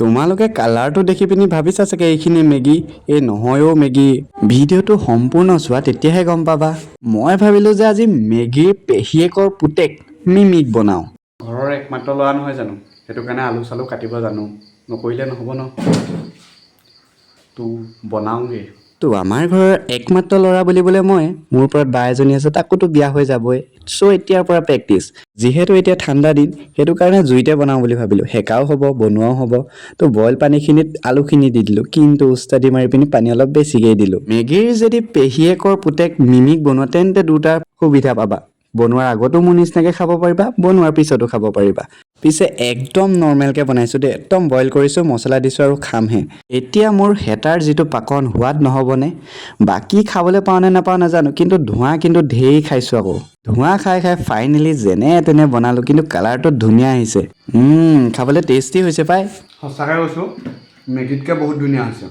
তোমালোকে কালাৰটো দেখি পিনি ভাবিছা চাগে এইখিনি মেগী, এই নহয়ও মেগী। ভিডিঅ'টো সম্পূৰ্ণ চোৱা তেতিয়াহে গম পাবা। মই ভাবিলোঁ যে আজি মেগীৰ পেহীয়েকৰ পুতেক মিমিক বনাওঁ। ঘৰৰ একমাত্ৰ ল'ৰা নহয় জানো, সেইটো কাৰণে আলু চালু কাটিব জানো, নকৰিলে নহ'ব ন। তো বনাওঁগৈ। তো আমাৰ ঘৰৰ একমাত্ৰ ল'ৰা বুলিবলৈ মই, মোৰ ওপৰত বা এজনী আছে, তাকোতো বিয়া হৈ যাবই। চ' এতিয়াৰ পৰা প্ৰেক্টিচ। যিহেতু এতিয়া ঠাণ্ডা দিন, সেইটো কাৰণে জুইতে বনাওঁ বুলি ভাবিলোঁ। সেকাও হ'ব, বনোৱাও হ'ব। তো বইল পানীখিনিত আলুখিনি দি দিলোঁ, কিন্তু উস্তাদি মাৰি পিনি পানী অলপ বেছিকৈ দিলোঁ। মেগীৰ যদি পেহীয়েকৰ পুতেক মিমিক বনোৱা তেন্তে দুটা সুবিধা পাবা। বনোৱাৰ আগতো মোৰ নিচিনাকৈ খাব পাৰিবা, বনোৱাৰ পিছতো খাব পাৰিবা। পিছে একদম নৰ্মেলকৈ বনাইছোঁ দেই, একদম বইল কৰিছোঁ, মছলা দিছোঁ আৰু খামহে। এতিয়া মোৰ হেতাৰ যিটো পাকন, সোৱাদ নহ'বনে? বাকী খাবলৈ পাওঁ নে নাপাওঁ নাজানো, কিন্তু ধোঁৱা কিন্তু ঢেৰ খাইছোঁ আকৌ। ধোঁৱা খাই খাই ফাইনেলি যেনে তেনে বনালোঁ, কিন্তু কালাৰটো ধুনীয়া আহিছে। খাবলৈ টেষ্টি হৈছে পাই। সঁচাকৈ কৈছোঁ, মেগীতকৈ বহুত ধুনীয়া হৈছে।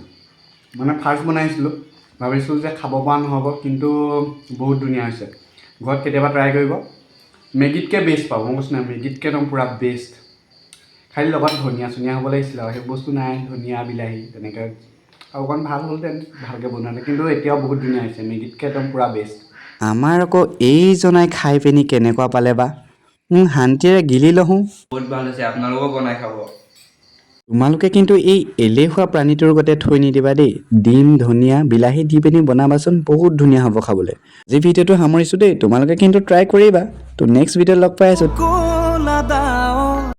মানে ফাৰ্ষ্ট বনাইছিলোঁ, ভাবিছিলোঁ যে খাব পৰা নহ'ব, কিন্তু বহুত ধুনীয়া হৈছে। ঘৰত কেতিয়াবা ট্ৰাই কৰিব। মেগীতকৈ বেষ্ট পাব, মই কৈছোঁ নাই, মেগীতকৈ একদম পূৰা বেষ্ট। খালি লগত ধনিয়া চনিয়া হ'ব লাগিছিলে আৰু, সেই বস্তু নাই, ধনিয়া বিলাহী তেনেকৈ আৰু অকণ ভাল হ'লহেঁতেন ভালকৈ বনালে, কিন্তু এতিয়াও বহুত ধুনীয়া হৈছে, মেগীতকৈ একদম পূৰা বেষ্ট। আমাৰ আকৌ এইজনাই খাই পিনি কেনেকুৱা পালে বা, শান্তিৰে গিলি লওঁ। বহুত ভাল হৈছে, আপোনালোকেও বনাই খাব। তোমালোকে কিন্তু এই এলেহুৱা প্ৰাণীটোৰ গতে থৈ নিদিবা দেই। ডিম, ধনিয়া, বিলাহী দি পিনি বনাবাচোন, বহুত ধুনীয়া হ'ব খাবলৈ। আজি ভিডিঅ'টো সামৰিছোঁ দেই, তোমালোকে কিন্তু ট্ৰাই কৰিবা। তো নেক্সট ভিডিঅ'ত লগ পাই আছোঁ।